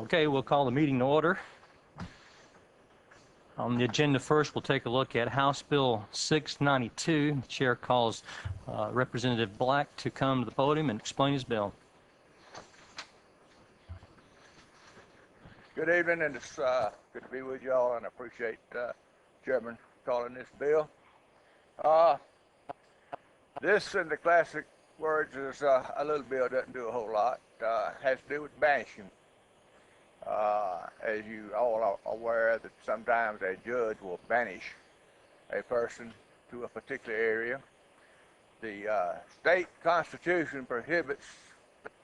Okay, we'll call the meeting to order. On the agenda first, we'll take a look at House Bill 692. The chair calls Representative Black to come to the podium and explain his bill. Good evening, and it's good to be with you all, and I appreciate Chairman calling this bill. This, in the classic words, is a little bill, doesn't do a whole lot. Has to do with banishing. As you all are aware, that sometimes a judge will banish a person to a particular area. The state constitution prohibits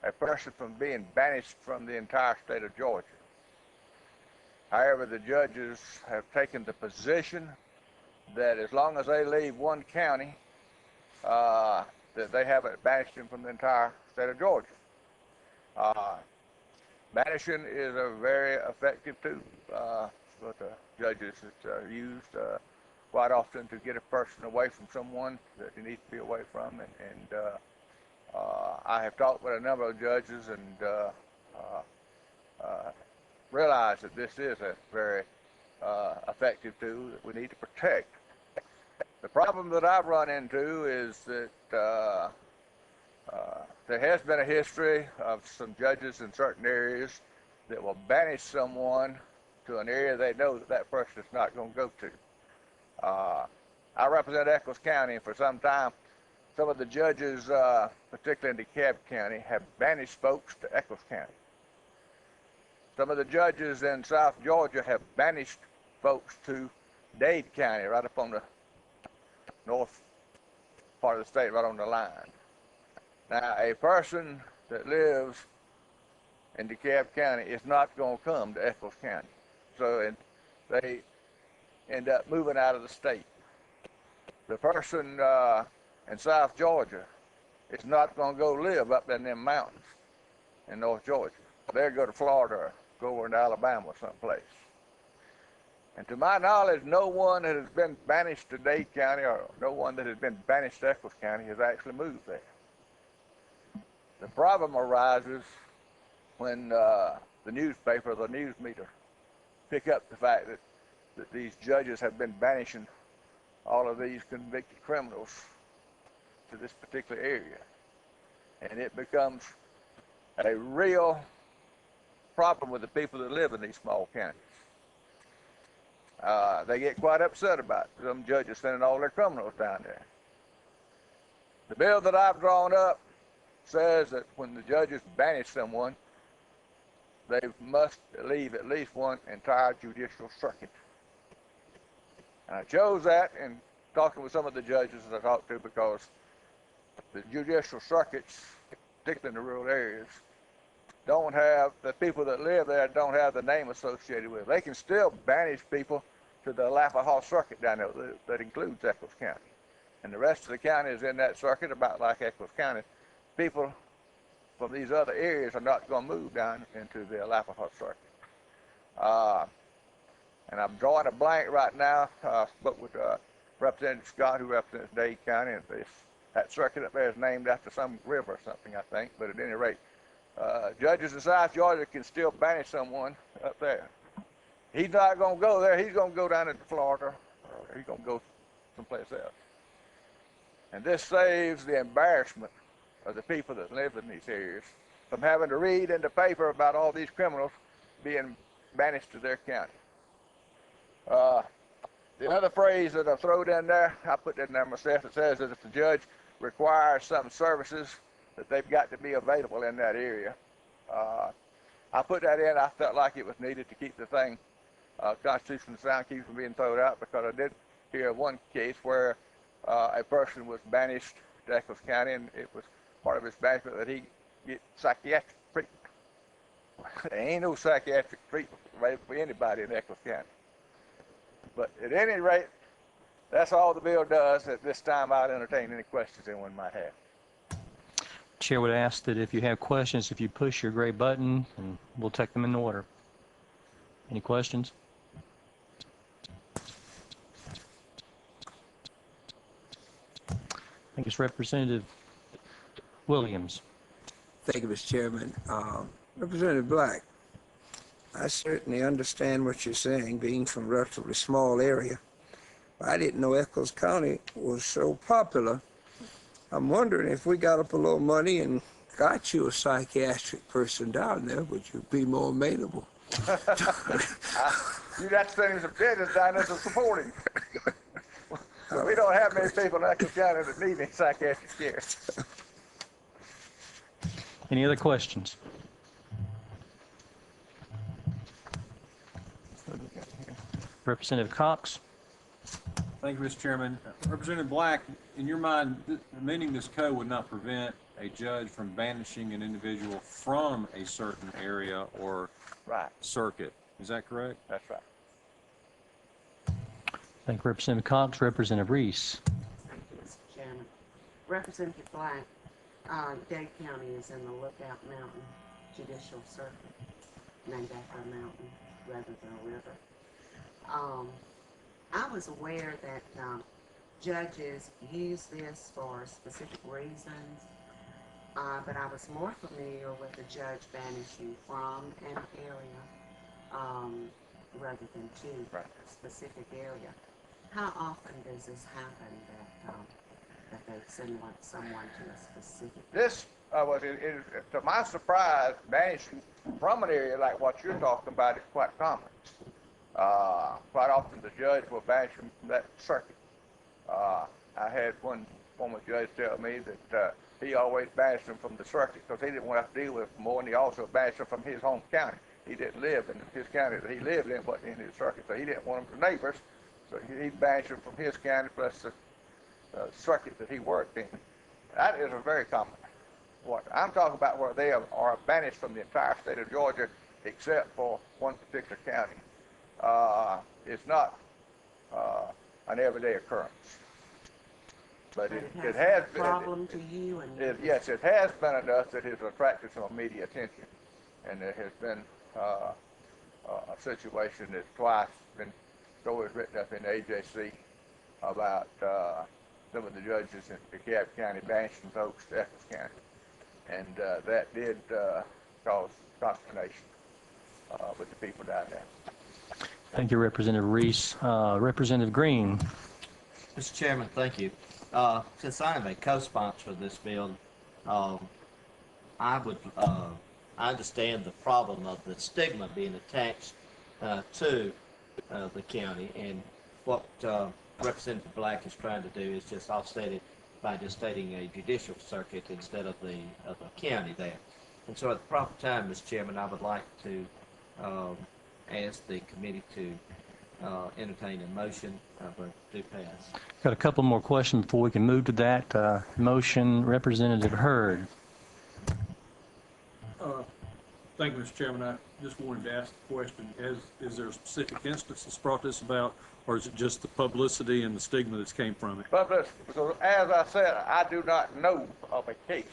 a person from being banished from the entire state of Georgia. However, the judges have taken the position that as long as they leave one county, that they haven't banished them from the entire state of Georgia. Banishing is a very effective tool, what the judges used quite often to get a person away from someone that he needs to be away from. And I have talked with a number of judges and realized that this is a very effective tool that we need to protect. The problem that I've run into is that there has been a history of some judges in certain areas that will banish someone to an area they know that that person is not going to go to. I represent Echols County, and for some time, some of the judges, particularly in DeKalb County, have banished folks to Echols County. Some of the judges in South Georgia have banished folks to Dade County, right up on the north part of the state, right on the line. Now, a person that lives in DeKalb County is not going to come to Echols County. So they end up moving out of the state. The person in South Georgia is not going to go live up in them mountains in North Georgia. They'll go to Florida or go over into Alabama or someplace. And to my knowledge, no one that has been banished to Dade County or no one that has been banished to Echols County has actually moved there. The problem arises when the newspaper, the news meter, pick up the fact that these judges have been banishing all of these convicted criminals to this particular area. And it becomes a real problem with the people that live in these small counties. They get quite upset about it. Some judges sending all their criminals down there. The bill that I've drawn up says that when the judges banish someone, they must leave at least one entire judicial circuit. And I chose that in talking with some of the judges that I talked to because the judicial circuits, particularly in the rural areas, don't have, the people that live there don't have the name associated with it. They can still banish people to the Alapahaw circuit down there that includes Echols County. And the rest of the county is in that circuit, about like Echols County. People from these other areas are not going to move down into the Alapahaw circuit. And I'm drawing a blank right now. I spoke with Representative Scott, who represents Dade County, and that circuit up there is named after some river or something, I think. But at any rate, judges in South Georgia can still banish someone up there. He's not going to go there. He's going to go down into Florida, or he's going to go someplace else. And this saves the embarrassment of the people that live in these areas from having to read in the paper about all these criminals being banished to their county. The other phrase that I thrown in there, I put that in there myself, it says that if the judge requires some services, that they've got to be available in that area. I put that in, I felt like it was needed to keep the thing constitutionally sound, keep from being thrown out, because I did hear one case where a person was banished to Echols County, and it was part of his banishment that he get psychiatric treatment. There ain't no psychiatric treatment available for anybody in Echols County. But at any rate, that's all the bill does. At this time, I'll entertain any questions anyone might have. Chair would ask that if you have questions, if you push your gray button, and we'll take them in order. Any questions? I think it's Representative Williams. Thank you, Mr. Chairman. Representative Black, I certainly understand what you're saying, being from a relatively small area. I didn't know Eccles County was so popular. I'm wondering if we got up a little money and got you a psychiatric person down there, would you be more amenable? You got to send him some business down there to support him. So we don't have many people in Eccles County that need any psychiatric care. Any other questions? Representative Cox? Thank you, Mr. Chairman. Representative Black, in your mind, amending this code would not prevent a judge from banishing an individual from a certain area or Right, circuit. Is that correct? that's right. Thank you, Representative Cox. Representative Reese? Thank you, Mr. Chairman. Representative Black, Dade County is in the Lookout Mountain Judicial Circuit, named after a mountain rather than a river. I was aware that judges use this for specific reasons, but I was more familiar with the judge banishing from an area rather than to Right. a specific area. How often does this happen that they send someone to a specific? This to my surprise, banishing from an area like what you're talking about is quite common. Quite often the judge will banish him from that circuit. I had one former judge tell me that he always banished him from the circuit because he didn't want to have to deal with him more, and he also banished him from his home county. He didn't live in his county that he lived in, but in his circuit, so he didn't want him to neighbors, so he banished him from his county plus the circuit that he worked in. That is a very common. What I'm talking about, where they are banished from the entire state of Georgia except for one particular county. It's not an everyday occurrence, but it has been a problem to you. And yes, it has been enough that it has attracted some media attention, and there has been a situation that's twice been stories written up in the AJC about some of the judges in DeKalb County banishing folks to Eccles County, and that did cause consternation with the people down there. Thank you, Representative Reese. Representative Green? Mr. Chairman, thank you. Since I am a co-sponsor of this bill, I understand the problem of the stigma being attached to the county, and what Representative Black is trying to do is just offset it by just stating a judicial circuit instead of the county there. And so at the proper time, Mr. Chairman, I would like to ask the committee to entertain a motion to pass. Got a couple more questions before we can move to that. Motion, Representative Hurd. Thank you, Mr. Chairman. I just wanted to ask the question, is there a specific instance that's brought this about, or is it just the publicity and the stigma that's came from it? But listen, because as I said, I do not know of a case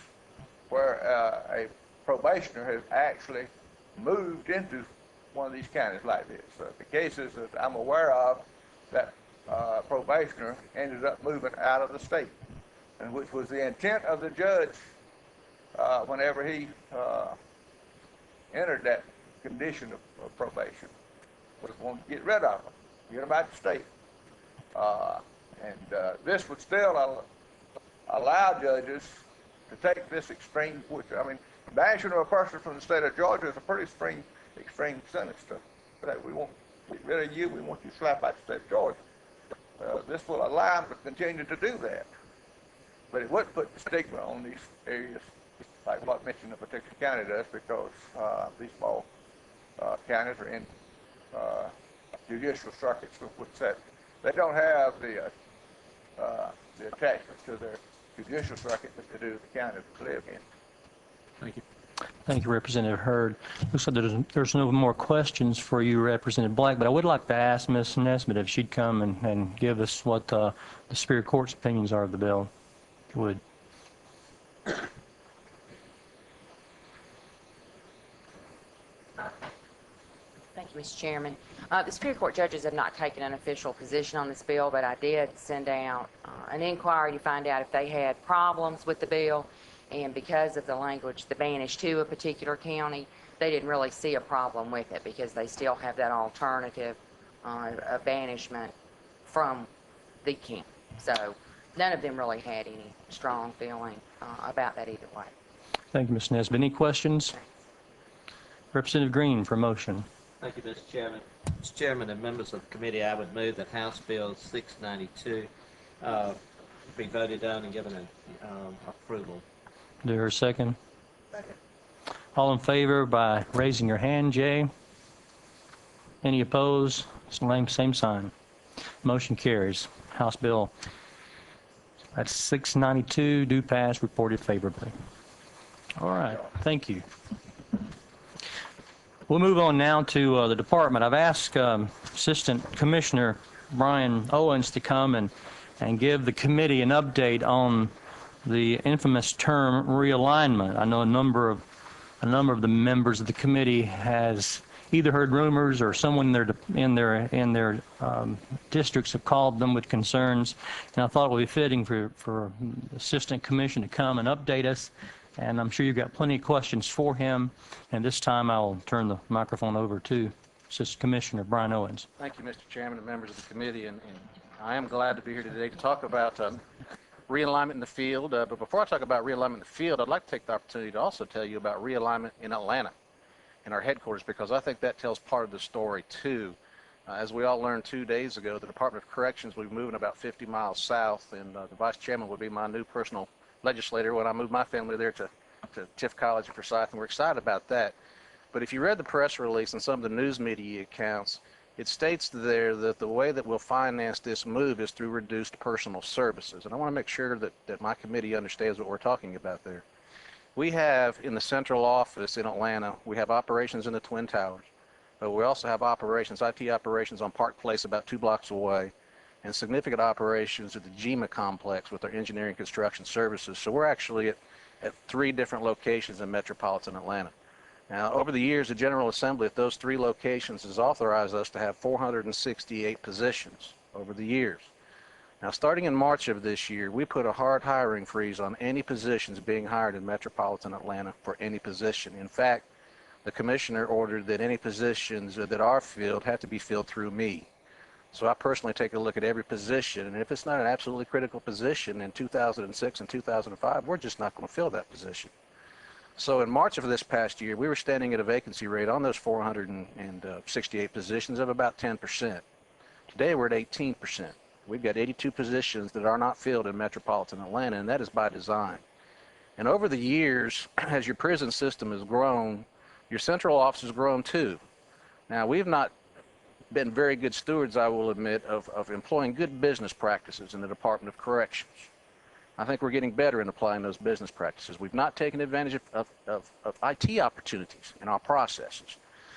where a probationer has actually moved into one of these counties like this. The cases that I'm aware of, that probationer ended up moving out of the state, and which was the intent of the judge whenever he entered that condition of probation, was going to get rid of them, get them out of the state. This would still allow judges to take this extreme, which, I mean, banishing of a person from the state of Georgia is a pretty extreme sentence to that we won't get rid of you, we want you slapped out the state of Georgia. This will allow them to continue to do that. But it would put the stigma on these areas, like what mentioned the particular county does, because these small counties are in judicial circuits which that they don't have the attachment to their judicial circuit that they do the county that they live in. Thank you. Thank you, Representative Hurd. Looks like there's no more questions for you, Representative Black, but I would like to ask Ms. Nesbitt if she'd come and give us what the Superior Court's opinions are of the bill, if you would. Thank you, Mr. Chairman. The Superior Court judges have not taken an official position on this bill, but I did send out an inquiry to find out if they had problems with the bill. And because of the language, the banish to a particular county, they didn't really see a problem with it because they still have that alternative of banishment from the camp. So none of them really had any strong feeling about that either way. Thank you, Ms. Nesbitt. Any questions? Representative Green for motion. Thank you, Mr. Chairman. Mr. Chairman and members of the committee, I would move that House Bill 692 be voted on and given an approval. Do I hear a second? Second. All in favor by raising your hand, Jay. Any opposed? Same sign. Motion carries. House Bill at 692 do pass, reported favorably. All right, thank you. We'll move on now to the department. I've asked Assistant Commissioner Brian Owens to come and give the committee an update on the infamous term realignment. I know a number of the members of the committee has either heard rumors or someone in their districts have called them with concerns, and I thought it would be fitting for Assistant Commissioner to come and update us. And I'm sure you've got plenty of questions for him. And this time I'll turn the microphone over to Assistant Commissioner Brian Owens. Thank you, Mr. Chairman and members of the committee. And I am glad to be here today to talk about realignment in the field. But before I talk about realignment in the field, I'd like to take the opportunity to also tell you about realignment in Atlanta, in our headquarters, because I think that tells part of the story too. As we all learned 2 days ago, the Department of Corrections will be moving about 50 miles south, and the Vice Chairman will be my new personal legislator when I moved my family there to Tift College in Forsyth, and we're excited about that. But if you read the press release and some of the news media accounts, it states there that the way that we'll finance this move is through reduced personal services. And I want to make sure that my committee understands what we're talking about there. We have in the central office in Atlanta, we have operations in the Twin Towers, but we also have operations, IT operations on Park Place about 2 blocks away, and significant operations at the GEMA complex with our engineering construction services. So we're actually at 3 different locations in metropolitan Atlanta. Now, over the years, the General Assembly at those 3 locations has authorized us to have 468 positions over the years. Now, starting in March of this year, we put a hard hiring freeze on any positions being hired in metropolitan Atlanta for any position. In fact, the commissioner ordered that any positions that are filled have to be filled through me. So I personally take a look at every position, and if it's not an absolutely critical position in 2006 and 2005, we're just not going to fill that position. So in March of this past year, we were standing at a vacancy rate on those 468 positions of about 10%. Today we're at 18%. We've got 82 positions that are not filled in metropolitan Atlanta, and that is by design. And over the years, as your prison system has grown, your central office has grown too. Now, we've not been very good stewards, I will admit, of employing good business practices in the Department of Corrections. I think we're getting better in applying those business practices. We've not taken advantage of IT opportunities in our processes.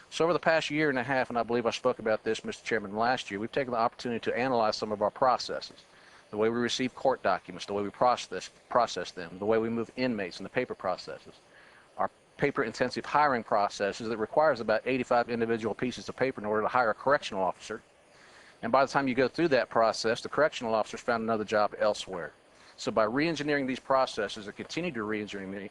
So over the past year and a half, and I believe I spoke about this, Mr. Chairman, last year, we've taken the opportunity to analyze some of our processes, the way we receive court documents, the way we process them, the way we move inmates and the paper processes, our paper-intensive hiring processes that requires about 85 individual pieces of paper in order to hire a correctional officer. And by the time you go through that process, the correctional officer's found another job elsewhere. So by re-engineering these processes and continue to re-engineer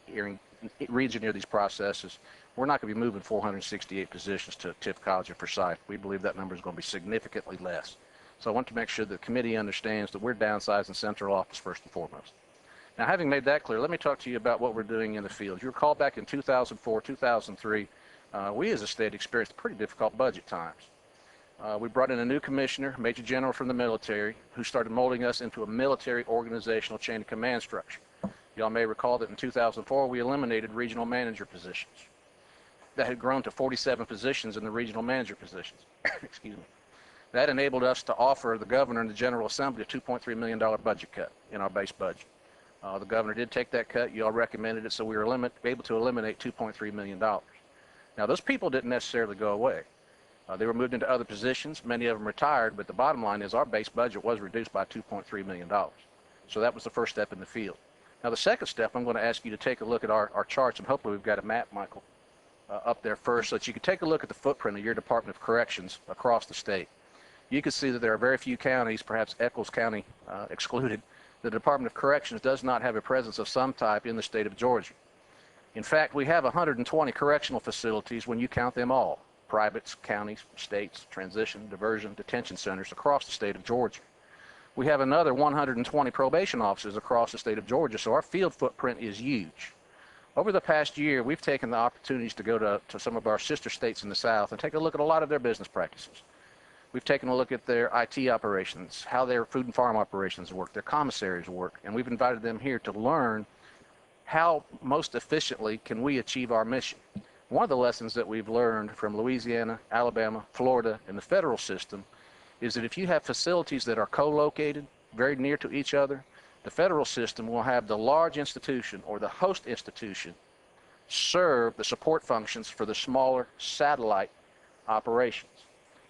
these processes, we're not going to be moving 468 positions to Tift College and Forsyth. We believe that number is going to be significantly less. So I want to make sure the committee understands that we're downsizing central office first and foremost. Now, having made that clear, let me talk to you about what we're doing in the field. You recall back in 2004, 2003, we as a state experienced pretty difficult budget times. We brought in a new commissioner, Major General from the military, who started molding us into a military organizational chain of command structure. Y'all may recall that in 2004, we eliminated regional manager positions. That had grown to 47 positions in the regional manager positions. Excuse me. That enabled us to offer the governor and the General Assembly a $2.3 million budget cut in our base budget. The governor did take that cut. You all recommended it, so we were able to eliminate $2.3 million. Now, those people didn't necessarily go away. They were moved into other positions. Many of them retired, but the bottom line is our base budget was reduced by $2.3 million. So that was the first step in the field. Now, the second step, I'm going to ask you to take a look at our charts, and hopefully we've got a map, Michael, up there first, so that you can take a look at the footprint of your Department of Corrections across the state. You can see that there are very few counties, perhaps Eccles County excluded. The Department of Corrections does not have a presence of some type in the state of Georgia. In fact, we have 120 correctional facilities when you count them all, privates, counties, states, transition, diversion, detention centers across the state of Georgia. We have another 120 probation officers across the state of Georgia, so our field footprint is huge. Over the past year, we've taken the opportunities to go to some of our sister states in the South and take a look at a lot of their business practices. We've taken a look at their IT operations, how their food and farm operations work, their commissaries work, and we've invited them here to learn how most efficiently can we achieve our mission. One of the lessons that we've learned from Louisiana, Alabama, Florida, and the federal system is that if you have facilities that are co-located very near to each other, the federal system will have the large institution or the host institution serve the support functions for the smaller satellite operations.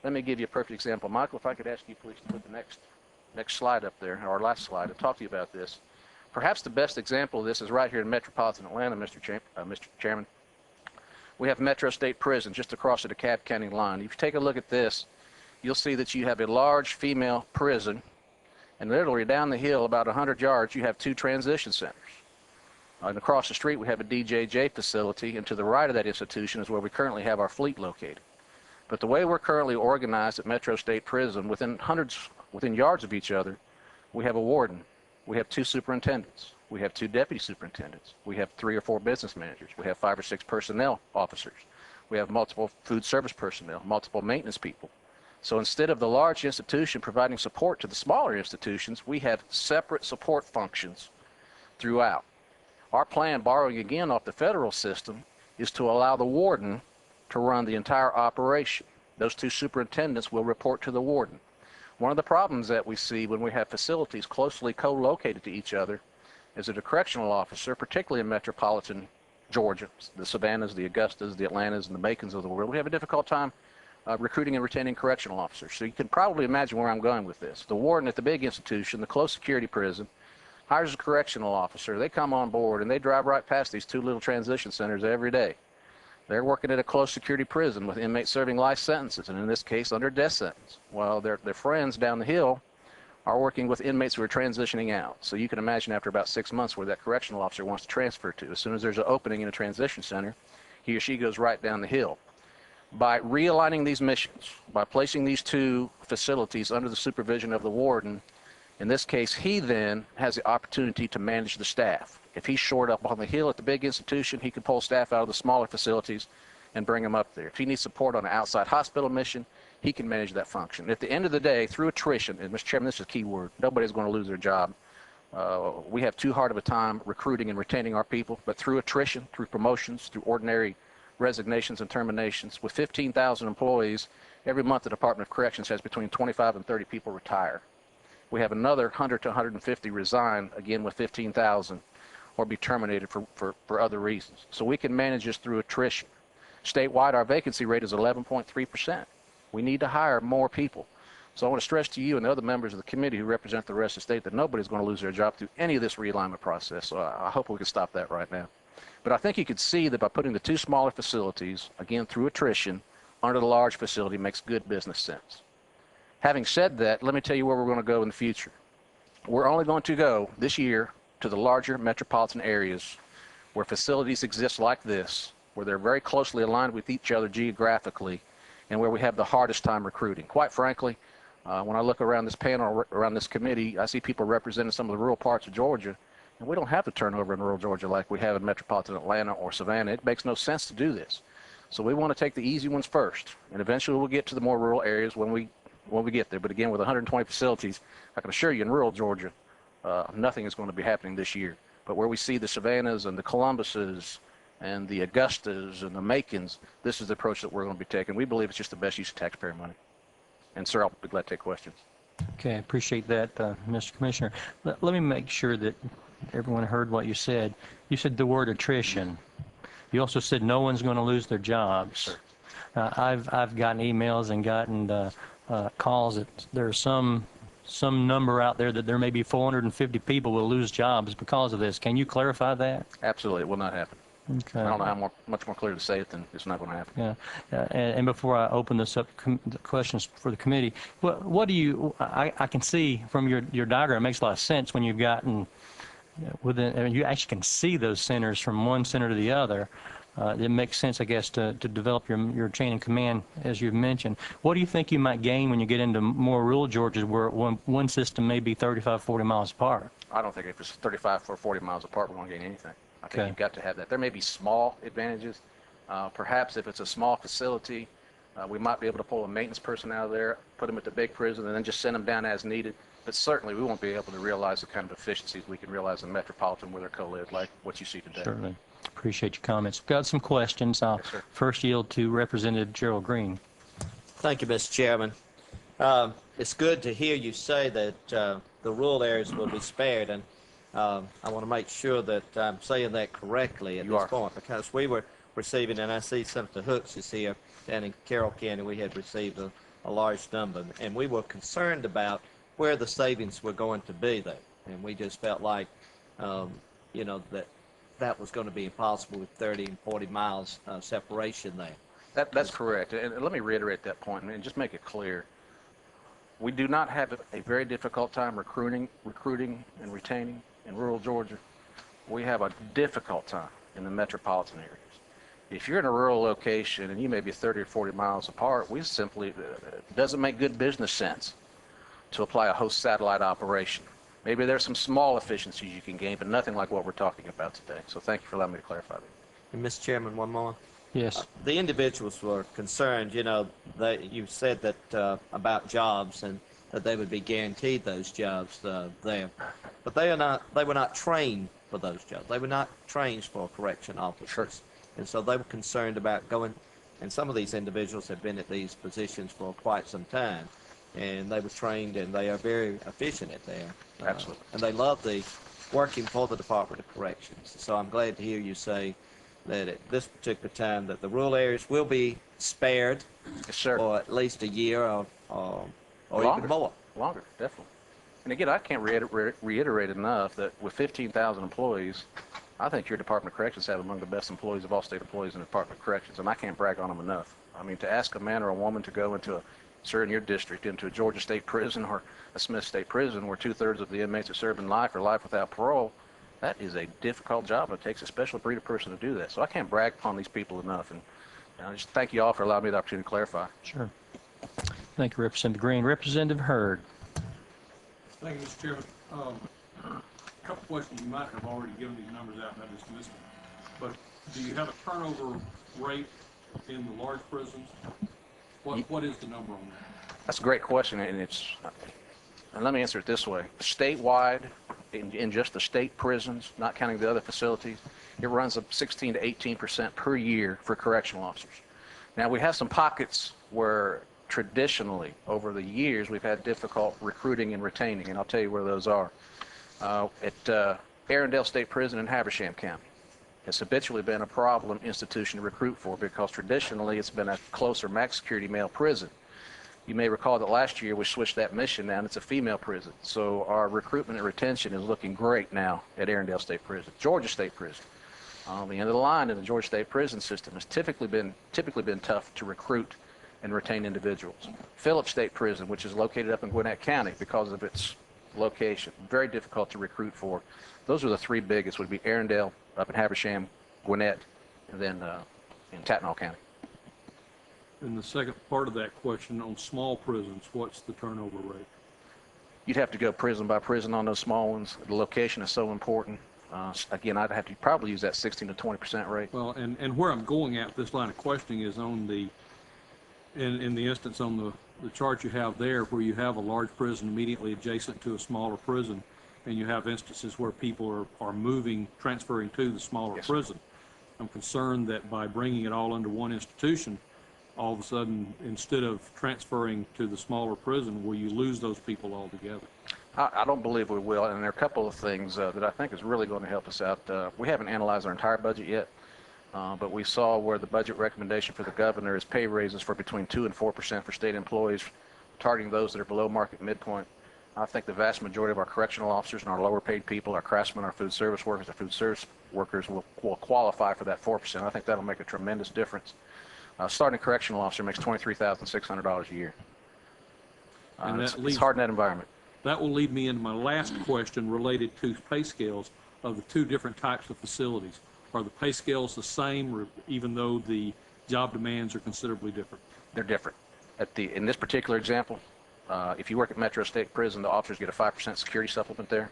Let me give you a perfect example. Michael, if I could ask you please to put the next slide up there, or last slide, and talk to you about this. Perhaps the best example of this is right here in metropolitan Atlanta, Mr. Chairman. We have Metro State Prison just across the DeKalb County line. If you take a look at this, you'll see that you have a large female prison, and literally down the hill about 100 yards you have 2 transition centers. And across the street we have a DJJ facility, and to the right of that institution is where we currently have our fleet located. But the way we're currently organized at Metro State Prison, within yards of each other, we have a warden, we have 2 superintendents, we have 2 deputy superintendents, we have 3 or 4 business managers, we have 5 or 6 personnel officers, we have multiple food service personnel, multiple maintenance people. So instead of the large institution providing support to the smaller institutions, we have separate support functions throughout. Our plan, borrowing again off the federal system, is to allow the warden to run the entire operation. Those 2 superintendents will report to the warden. One of the problems that we see when we have facilities closely co-located to each other is that a correctional officer, particularly in metropolitan Georgia, the Savannahs, the Augustas, the Atlantas, and the Macons of the world, we have a difficult time recruiting and retaining correctional officers. So you can probably imagine where I'm going with this. The warden at the big institution, the close security prison, hires a correctional officer. They come on board and they drive right past these 2 little transition centers every day. They're working at a close security prison with inmates serving life sentences, and in this case under death sentence, while their friends down the hill are working with inmates who are transitioning out. So you can imagine after about 6 months where that correctional officer wants to transfer to. As soon as there's an opening in a transition center, he or she goes right down the hill. By realigning these missions, by placing these 2 facilities under the supervision of the warden, in this case, he then has the opportunity to manage the staff. If he's short up on the hill at the big institution, he can pull staff out of the smaller facilities and bring them up there. If he needs support on an outside hospital mission, he can manage that function. At the end of the day, through attrition, and Mr. Chairman, this is a key word, nobody's going to lose their job. We have too hard of a time recruiting and retaining our people, but through attrition, through promotions, through ordinary resignations and terminations, with 15,000 employees, every month the Department of Corrections has between 25 and 30 people retire. We have another 100 to 150 resign, again with 15,000, or be terminated for other reasons. So we can manage this through attrition. Statewide, our vacancy rate is 11.3%. We need to hire more people. So I want to stress to you and the other members of the committee who represent the rest of the state that nobody's going to lose their job through any of this realignment process. So I hope we can stop that right now. But I think you could see that by putting the 2 smaller facilities, again through attrition, under the large facility makes good business sense. Having said that, let me tell you where we're going to go in the future. We're only going to go this year to the larger metropolitan areas where facilities exist like this, where they're very closely aligned with each other geographically, and where we have the hardest time recruiting. Quite frankly, when I look around this panel, around this committee, I see people representing some of the rural parts of Georgia, and we don't have the turnover in rural Georgia like we have in metropolitan Atlanta or Savannah. It makes no sense to do this. So we want to take the easy ones first, and eventually we'll get to the more rural areas when we get there. But again, with 120 facilities, I can assure you in rural Georgia, nothing is going to be happening this year. But where we see the Savannahs and the Columbuses and the Augustas and the Macons, this is the approach that we're going to be taking. We believe it's just the best use of taxpayer money. And sir, I'll be glad to take questions. Okay, I appreciate that, Mr. Commissioner. Let me make sure that everyone heard what you said. You said the word attrition. You also said no one's going to lose their jobs. I've gotten emails and gotten calls that there's some number out there that there may be 450 people will lose jobs because of this. Can you clarify that? Absolutely, it will not happen. Okay. I don't know how much more clear to say it than it's not going to happen. Yeah, and before I open this up, the questions for the committee, what do you? I can see from your diagram, it makes a lot of sense when you've gotten within, I mean, you actually can see those centers from one center to the other. It makes sense, I guess, to develop your chain of command, as you've mentioned. What do you think you might gain when you get into more rural Georgia where one system may be 35, 40 miles apart? I don't think if it's 35 or 40 miles apart, we're going to gain anything. I think Okay. you've got to have that. There may be small advantages. Perhaps if it's a small facility, we might be able to pull a maintenance person out of there, put them at the big prison, and then just send them down as needed. But certainly, we won't be able to realize the kind of efficiencies we can realize in Metropolitan with our co-ed, like what you see today. Certainly. Appreciate your comments. Got some questions. I'll Yes, sir. first yield to Representative Gerald Green. Thank you, Mr. Chairman. It's good to hear you say that the rural areas will be spared, and I want to make sure that I'm saying that correctly at You this are. point, because we were receiving, and I see Senator Hooks is here, down in Carroll County, we had received a large number, and we were concerned about where the savings were going to be there, and we just felt like, you know, that was going to be impossible with 30 and 40 miles separation there. That's correct. And let me reiterate that point and just make it clear. We do not have a very difficult time recruiting and retaining in rural Georgia. We have a difficult time in the metropolitan areas. If you're in a rural location and you may be 30 or 40 miles apart, we simply, it doesn't make good business sense to apply a host satellite operation. Maybe there's some small efficiencies you can gain, but nothing like what we're talking about today. So thank you for allowing me to clarify that. And Mr. Chairman, one more. Yes. The individuals were concerned, you know, you said that about jobs and that they would be guaranteed those jobs there, but they were not trained for those jobs. They were not trained for correction officers, and so they were concerned about going. And some of these individuals have been at these positions for quite some time, and they were trained, and they are very efficient at there. Absolutely. And they love the working for the Department of Corrections. So I'm glad to hear you say that at this particular time that the rural areas will be spared Yes, sir. for at least a year or Longer. even more. Longer, definitely. And again, I can't reiterate enough that with 15,000 employees, I think your Department of Corrections have among the best employees of all state employees in the Department of Corrections, and I can't brag on them enough. I mean, to ask a man or a woman to go into sir, in your district, into a Georgia State prison or a Smith State prison where 2/3 of the inmates are serving life or life without parole, that is a difficult job. It takes a special breed of person to do that. So I can't brag upon these people enough. And I just thank you all for allowing me the opportunity to clarify. Sure. Thank you, Representative Green. Representative Hurd. Thank you, Mr. Chairman. A couple questions. You might have already given these numbers out and I just missed them. But do you have a turnover rate in the large prisons? What is the number on that? That's a great question, and and let me answer it this way. Statewide, in just the state prisons, not counting the other facilities, it runs up 16 to 18% per year for correctional officers. Now, we have some pockets where traditionally, over the years, we've had difficult recruiting and retaining, and I'll tell you where those are. At Arendelle State Prison in Habersham County, it's habitually been a problem institution to recruit for because traditionally it's been a closer max security male prison. You may recall that last year we switched that mission now and it's a female prison. So our recruitment and retention is looking great now at Arendelle State Prison. Georgia State Prison, on the end of the line in the Georgia State prison system, has typically been tough to recruit and retain individuals. Phillips State Prison, which is located up in Gwinnett County because of its location, very difficult to recruit for. Those are the three biggest, would be Arendelle, up in Habersham, Gwinnett, and then in Tatnall County. And the second part of that question, on small prisons, what's the turnover rate? You'd have to go prison by prison on those small ones. The location is so important. Again, I'd have to probably use that 16 to 20% rate. Well, and where I'm going at this line of questioning is on the, in the instance on the chart you have there, where you have a large prison immediately adjacent to a smaller prison, and you have instances where people are transferring to the smaller Yes, sir. prison. I'm concerned that by bringing it all under one institution, all of a sudden, instead of transferring to the smaller prison, will you lose those people altogether? I don't believe we will, and there are a couple of things that I think is really going to help us out. We haven't analyzed our entire budget yet, but we saw where the budget recommendation for the governor is pay raises for between 2% and 4% for state employees, targeting those that are below market midpoint. I think the vast majority of our correctional officers and our lower paid people, our craftsmen, our food service workers, our food service workers will qualify for that 4%. I think that'll make a tremendous difference. Starting correctional officer makes $23,600 a year. And It's that leaves- hard in that environment. That will lead me into my last question related to pay scales. of the two different types of facilities? Are the pay scales the same, or even though the job demands are considerably different? They're different. In this particular example, if you work at Metro State Prison, the officers get a 5% security supplement there.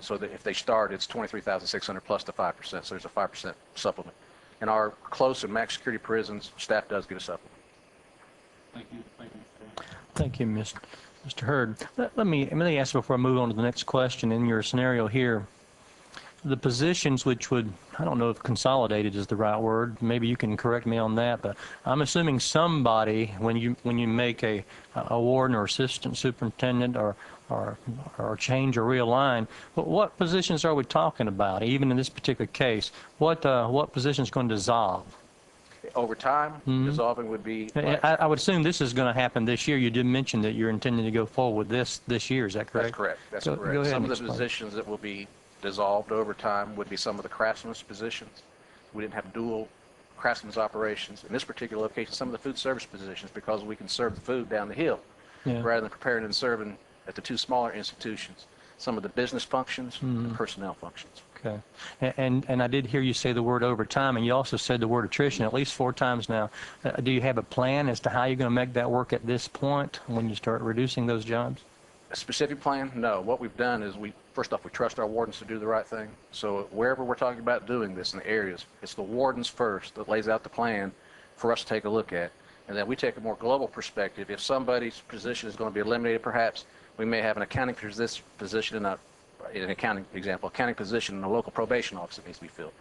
So that if they start, it's $23,600 plus the 5%, so there's a 5% supplement. In our close and max security prisons, staff does get a supplement. Thank you. Thank you. Thank you, Mr. Hurd. Let me ask before I move on to the next question. In your scenario here, the positions which would, I don't know if consolidated is the right word, maybe you can correct me on that, but I'm assuming somebody, when you make a warden or assistant superintendent or change or realign, what positions are we talking about, even in this particular case? What position is going to dissolve? Over time, dissolving would be... I would assume this is going to happen this year. You did mention that you're intending to go forward with this year. Is that correct? That's correct. That's Go correct. ahead Some and of the explain. positions that will be dissolved over time would be some of the craftsman's positions. We didn't have dual craftsman's operations. In this particular location, some of the food service positions, because we can serve the food down the hill Yeah. rather than preparing and serving at the two smaller institutions. Some of the business functions and personnel functions. Okay. And I did hear you say the word overtime, and you also said the word attrition at least 4 times now. Do you have a plan as to how you're going to make that work at this point when you start reducing those jobs? A specific plan? No. What we've done is first off, we trust our wardens to do the right thing. So wherever we're talking about doing this in the areas, it's the wardens first that lays out the plan for us to take a look at. And then we take a more global perspective. If somebody's position is going to be eliminated, perhaps, we may have an accounting position in an accounting example, accounting position in a local probation office that needs to be filled.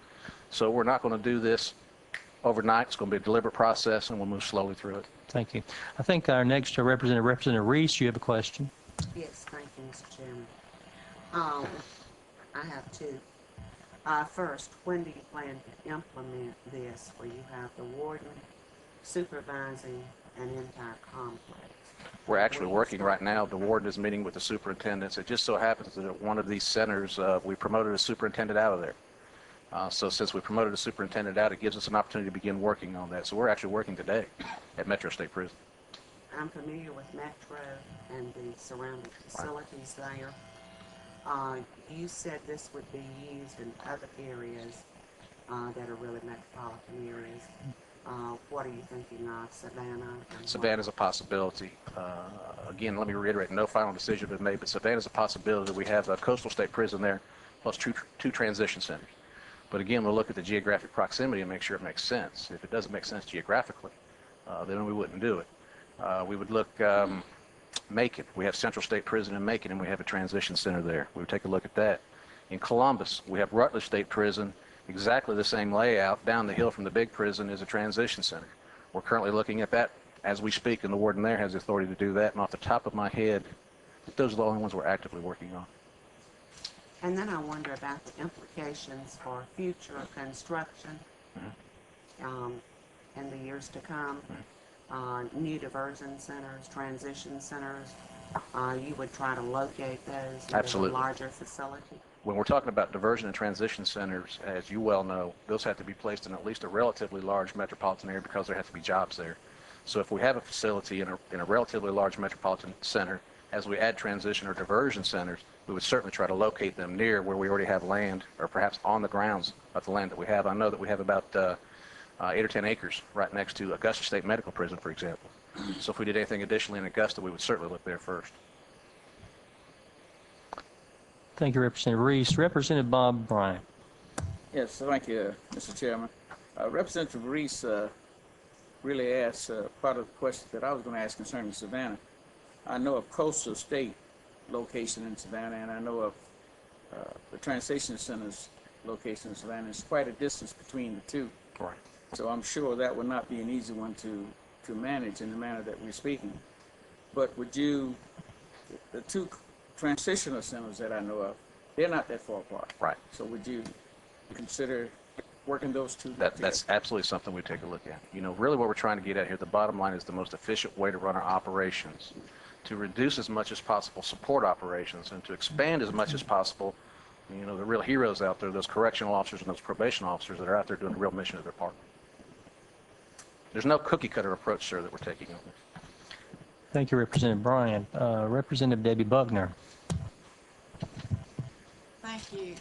So we're not going to do this overnight. It's going to be a deliberate process, and we'll move slowly through it. Thank you. I think our next Representative Reese, you have a question. Yes, thank you, Mr. Chairman. I have 2. First, when do you plan to implement this, where you have the warden supervising an entire complex? We're actually working right now. The warden is meeting with the superintendents. It just so happens that at one of these centers, we promoted a superintendent out of there. So since we promoted a superintendent out, it gives us an opportunity to begin working on that. So we're actually working today at Metro State Prison. I'm familiar with Metro and the surrounding facilities there. You said this would be used in other areas that are really metropolitan areas. What are you thinking of, Savannah? Savannah's a possibility. Again, let me reiterate, no final decision has been made, but Savannah's a possibility. We have a coastal state prison there, plus two transition centers. But again, we'll look at the geographic proximity and make sure it makes sense. If it doesn't make sense geographically, then we wouldn't do it. We would look Macon. We have Central State Prison in Macon, and we have a transition center there. We would take a look at that. In Columbus, we have Rutledge State Prison, exactly the same layout. Down the hill from the big prison is a transition center. We're currently looking at that as we speak, and the warden there has the authority to do that. And off the top of my head, those are the only ones we're actively working on. And then I wonder about the implications for future construction in the years to come. New diversion centers, transition centers, you would try to locate those in a Absolutely. larger facility? When we're talking about diversion and transition centers, as you well know, those have to be placed in at least a relatively large metropolitan area because there have to be jobs there. So if we have a facility in a relatively large metropolitan center, as we add transition or diversion centers, we would certainly try to locate them near where we already have land, or perhaps on the grounds of the land that we have. I know that we have about 8 or 10 acres right next to Augusta State Medical Prison, for example. So if we did anything additionally in Augusta, we would certainly look there first. Thank you, Representative Reese. Representative Bob Bryant. Yes, thank you, Mr. Chairman. Representative Reese really asked part of the question that I was going to ask concerning Savannah. I know of Coastal State location in Savannah, and I know of the transition center's location in Savannah. There's quite a distance between the two. Right. So I'm sure that would not be an easy one to manage in the manner that we're speaking. But would you, the two transitional centers that I know of, they're not that far apart. Right. So would you consider working those two That's absolutely something we take a look at. You know, really what we're trying to get at here, the bottom line is the most efficient way to run our operations, to reduce as much as possible support operations, and to expand as much as possible, you know, the real heroes out there, those correctional officers and those probation officers that are out there doing the real mission of their department. There's no cookie-cutter approach, sir, that we're taking on this. Thank you, Representative Bryant. Representative Debbie Buckner. Thank you.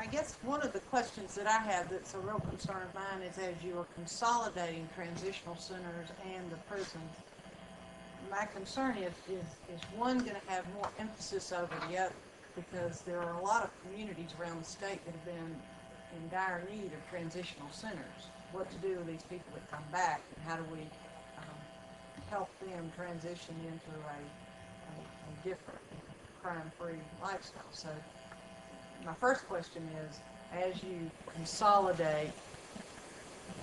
I guess one of the questions that I have that's a real concern of mine is as you are consolidating transitional centers and the prisons, my concern is one going to have more emphasis over the other? Because there are a lot of communities around the state that have been in dire need of transitional centers. What to do with these people that come back, and how do we help them transition into a different crime-free lifestyle? So my first question is, as you consolidate,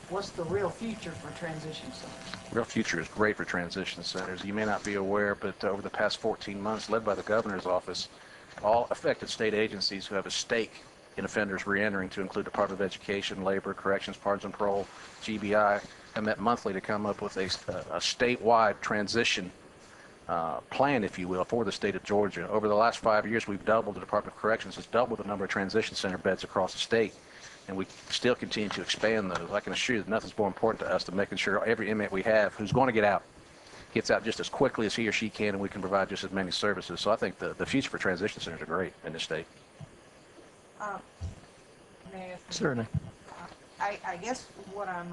what's the real future for transition centers? Real future is great for transition centers. You may not be aware, but over the past 14 months, led by the governor's office, all affected state agencies who have a stake in offenders reentering, to include Department of Education, Labor, Corrections, Pardons and Parole, GBI, have met monthly to come up with a statewide transition plan, if you will, for the state of Georgia. Over the last 5 years, we've doubled, the Department of Corrections has doubled the number of transition center beds across the state, and we still continue to expand those. I can assure you that nothing's more important to us than making sure every inmate we have who's going to get out gets out just as quickly as he or she can, and we can provide just as many services. So I think the future for transition centers are great in this state. May I ask you? Certainly. I guess what I'm,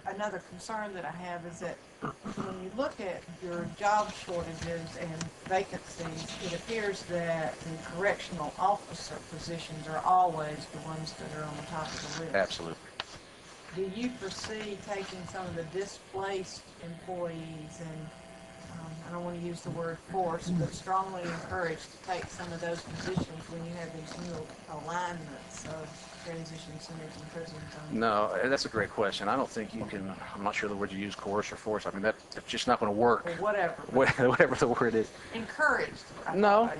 another concern that I have is that when you look at your job shortages and vacancies, it appears that the correctional officer positions are always the ones that are on the top of the list. Absolutely. Do you foresee taking some of the displaced employees and, I don't want to use the word force, but strongly encouraged to take some of those positions when you have these new alignments of transition centers and prisons? No, that's a great question. I don't think you can, I'm not sure the word you use, coerce or force. I mean, that's just not going to work. Or whatever. Whatever the word is. Encouraged. No.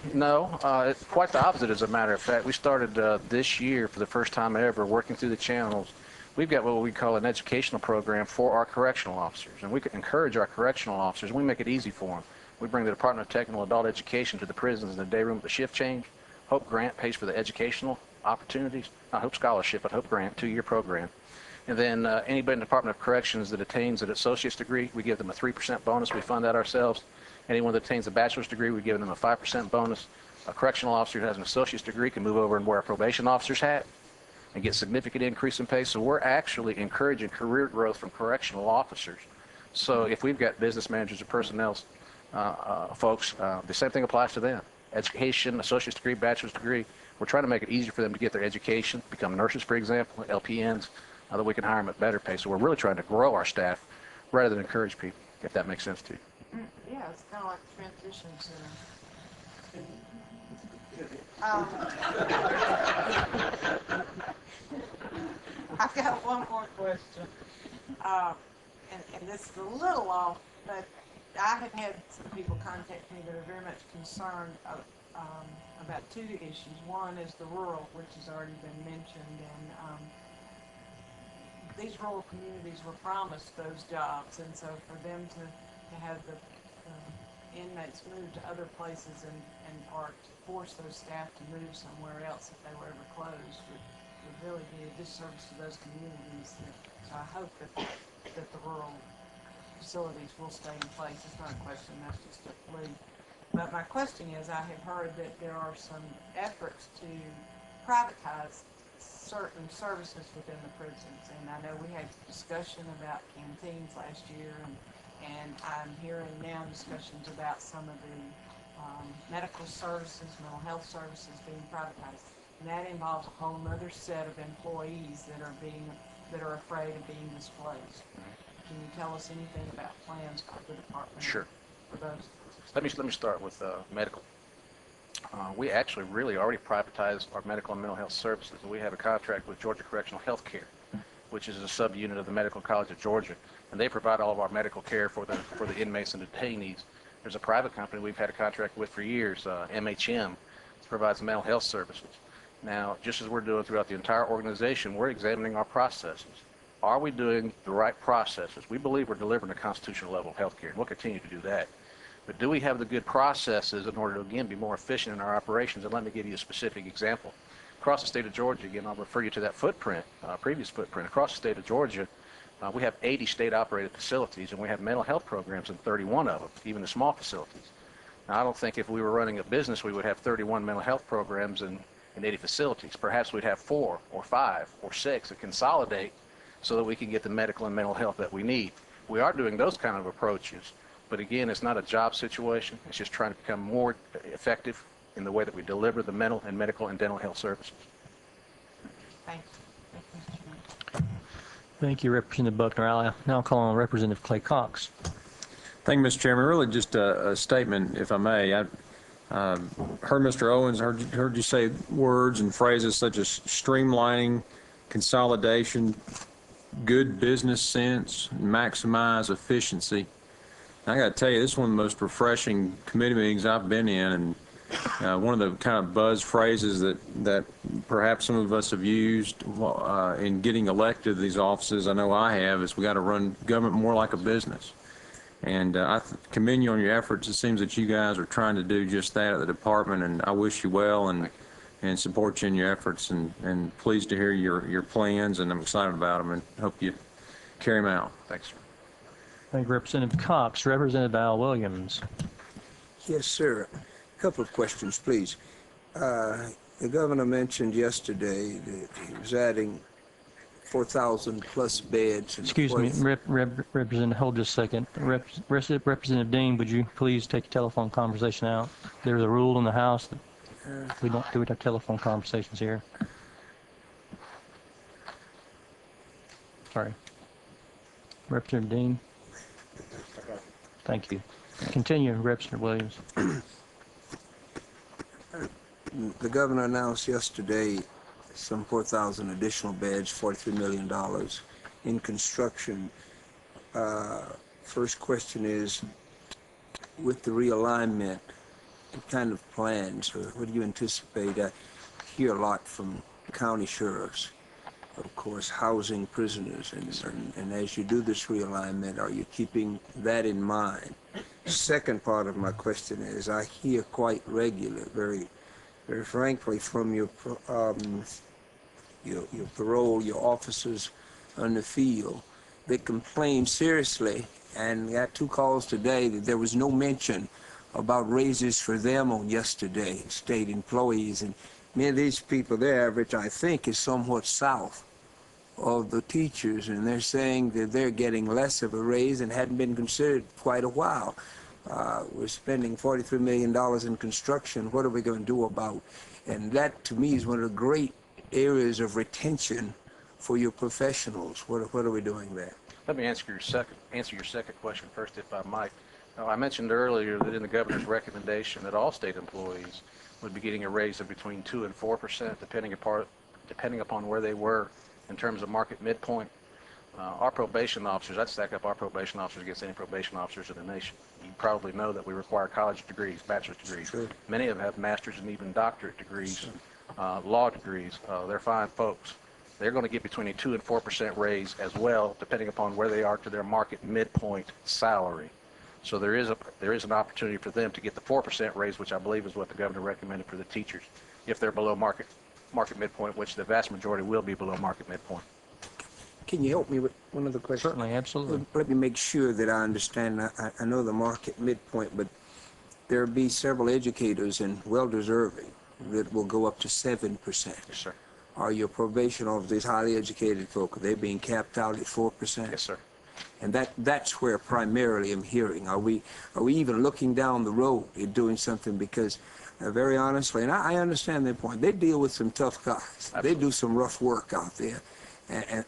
It's quite the opposite, as a matter of fact. We started this year, for the first time ever, working through the channels. We've got what we call an educational program for our correctional officers, and we can encourage our correctional officers. We make it easy for them. We bring the Department of Technical Adult Education to the prisons in the day room with the shift change. Hope Grant pays for the educational opportunities. Not Hope Scholarship, but Hope Grant, 2-year program. And then anybody in the Department of Corrections that attains an associate's degree, we give them a 3% bonus. We fund that ourselves. Anyone that attains a bachelor's degree, we give them a 5% bonus. A correctional officer who has an associate's degree can move over and wear a probation officer's hat and get significant increase in pay. So we're actually encouraging career growth from correctional officers. So if we've got business managers or personnel folks, the same thing applies to them. Education, associate's degree, bachelor's degree, we're trying to make it easier for them to get their education, become nurses, for example, LPNs, that we can hire them at better pay. So we're really trying to grow our staff rather than encourage people, if that makes sense to you. Yeah, it's kind of like transition center. I've got one more question, and this is a little off, but I have had some people contact me that are very much concerned about 2 issues. One is the rural, which has already been mentioned, and these rural communities were promised those jobs, and so for them to have the inmates move to other places and or to force those staff to move somewhere else if they were ever closed would really be a disservice to those communities. So I hope that the rural facilities will stay in place. It's not a question, that's just a plea. But my question is, I have heard that there are some efforts to privatize certain services within the prisons, and I know we had discussion about canteens last year, and I'm hearing now discussions about some of the medical services, mental health services being privatized. And that involves a whole other set of employees that are afraid of being displaced. Can you tell us anything about plans for the department? Sure. For those? Let me start with medical. We actually really already privatized our medical and mental health services. We have a contract with Georgia Correctional Health Care, which is a subunit of the Medical College of Georgia, and they provide all of our medical care for the inmates and detainees. There's a private company we've had a contract with for years, MHM, provides mental health services. Now, just as we're doing throughout the entire organization, we're examining our processes. Are we doing the right processes? We believe we're delivering a constitutional level of health care, and we'll continue to do that. But do we have the good processes in order to, again, be more efficient in our operations? And let me give you a specific example. Across the state of Georgia, again, I'll refer you to that footprint, previous footprint. Across the state of Georgia, we have 80 state-operated facilities, and we have mental health programs in 31 of them, even the small facilities. Now, I don't think if we were running a business, we would have 31 mental health programs and in 80 facilities. Perhaps we'd have 4 or 5 or 6 and consolidate so that we can get the medical and mental health that we need. We are doing those kind of approaches, but again, it's not a job situation. It's just trying to become more effective in the way that we deliver the mental and medical and dental health services. Thank you. Thank you, Mr. Chairman. Thank you, Representative Buckner. I'll now call on Representative Clay Cox. Thank you, Mr. Chairman. Really just a statement, if I may. I heard Mr. Owens, heard you say words and phrases such as streamlining, consolidation, good business sense, maximize efficiency. I got to tell you, this is one of the most refreshing committee meetings I've been in, and one of the kind of buzz phrases that perhaps some of us have used in getting elected to these offices, I know I have, is we got to run government more like a business. And I commend you on your efforts. It seems that you guys are trying to do just that at the department, and I wish you well and support you in your efforts, and pleased to hear your plans, and I'm excited about them and hope you carry them out. Thanks, sir. Thank you, Representative Cox. Representative Al Williams. Yes, sir. A couple of questions, please. The governor mentioned yesterday that he was adding 4,000 plus beds. Excuse me, Representative, hold just a second. Representative Dean, would you please take your telephone conversation out? There's a rule in the House that we don't do our telephone conversations here. Sorry. Representative Dean. Thank you. Continue, Representative Williams. The governor announced yesterday some 4,000 additional beds, $43 million in construction. First question is, with the realignment, what kind of plans, or what do you anticipate? I hear a lot from county sheriffs, of course, housing prisoners, and as you do this realignment, are you keeping that in mind? Second part of my question is, I hear quite regular, very frankly, from your parole, your officers on the field, they complain seriously, and got 2 calls today that there was no mention about raises for them on yesterday, state employees, and many of these people, their average, I think, is somewhat south of the teachers, and they're saying that they're getting less of a raise and hadn't been considered quite a while. We're spending $43 million in construction. What are we going to do about? And that, to me, is one of the great areas of retention for your professionals. What are we doing there? Let me answer your second question first, if I might. I mentioned earlier that in the governor's recommendation that all state employees would be getting a raise of between 2% and 4%, depending upon where they were in terms of market midpoint. Our probation officers, I'd stack up our probation officers against any probation officers in the nation. You probably know that we require college degrees, bachelor's degrees. Sure. Many of them have master's and even doctorate degrees, law degrees. They're fine folks. They're going to get between a 2% and 4% raise as well, depending upon where they are to their market midpoint salary. So there is an opportunity for them to get the 4% raise, which I believe is what the governor recommended for the teachers, if they're below market midpoint, which the vast majority will be below market midpoint. Can you help me with one other question? Certainly, absolutely. Let me make sure that I understand. I know the market midpoint, but there'll be several educators, and well-deserving, that will go up to 7%. Yes, sir. Are your probation officers, highly educated folk, are they being capped out at 4%? Yes, sir. And that's where primarily I'm hearing. Are we even looking down the road at doing something? Because very honestly, and I understand their point, they deal with some tough guys. Absolutely. They do some rough work out there.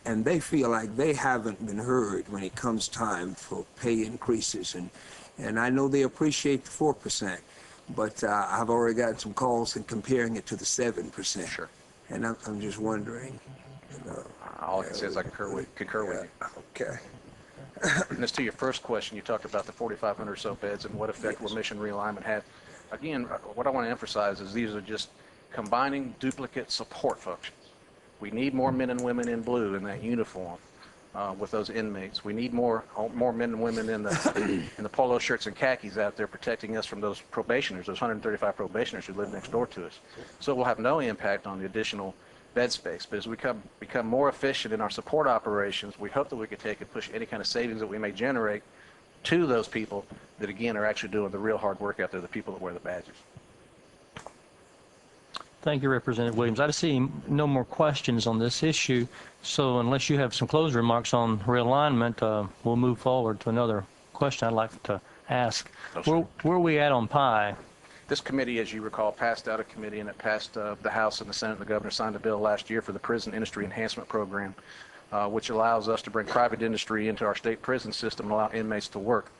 And they feel like they haven't been heard when it comes time for pay increases. And I know they appreciate the 4%, but I've already gotten some calls and comparing it to the 7%. Sure. And I'm just wondering. All I can say is I concur with you. Okay. And as to your first question, you talked about the 4,500 or so beds and what effect will mission realignment have. Again, what I want to emphasize is these are just combining duplicate support functions. We need more men and women in blue in that uniform with those inmates. We need more men and women in the polo shirts and khakis out there protecting us from those probationers, those 135 probationers who live next door to us. So it will have no impact on the additional bed space. But as we become more efficient in our support operations, we hope that we can take and push any kind of savings that we may generate to those people that, again, are actually doing the real hard work out there, the people that wear the badges. Thank you, Representative Williams. I see no more questions on this issue, so unless you have some closing remarks on realignment, we'll move forward to another question I'd like to ask. No, sir. Where are we at on PI? This committee, as you recall, passed out a committee, and it passed the House and the Senate. The governor signed a bill last year for the Prison Industry Enhancement Program, which allows us to bring private industry into our state prison system and allow inmates to work.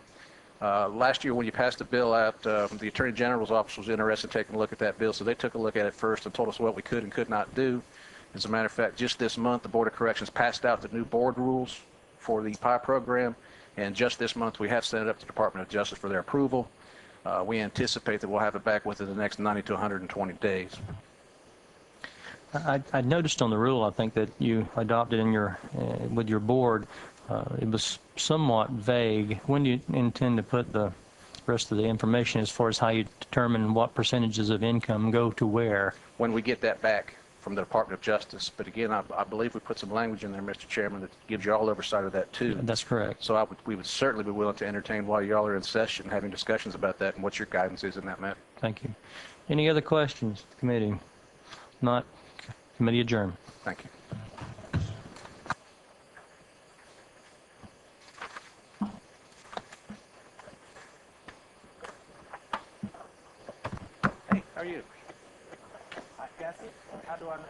Last year, when you passed the bill out, the Attorney General's office was interested in taking a look at that bill, so they took a look at it first and told us what we could and could not do. As a matter of fact, just this month, the Board of Corrections passed out the new board rules for the PI program, and just this month, we have sent it up to the Department of Justice for their approval. We anticipate that we'll have it back within the next 90 to 120 days. I noticed on the rule, I think that you adopted in your with your board, it was somewhat vague. When do you intend to put the rest of the information as far as how you determine what percentages of income go to where? When we get that back from the Department of Justice. But again, I believe we put some language in there, Mr. Chairman, that gives you all oversight of that too. That's correct. So we would certainly be willing to entertain while y'all are in session, having discussions about that and what your guidance is in that matter. Thank you. Any other questions, committee? Not, committee adjourned. Thank you. Hey, how are you? Hi, Cassie. How do I know?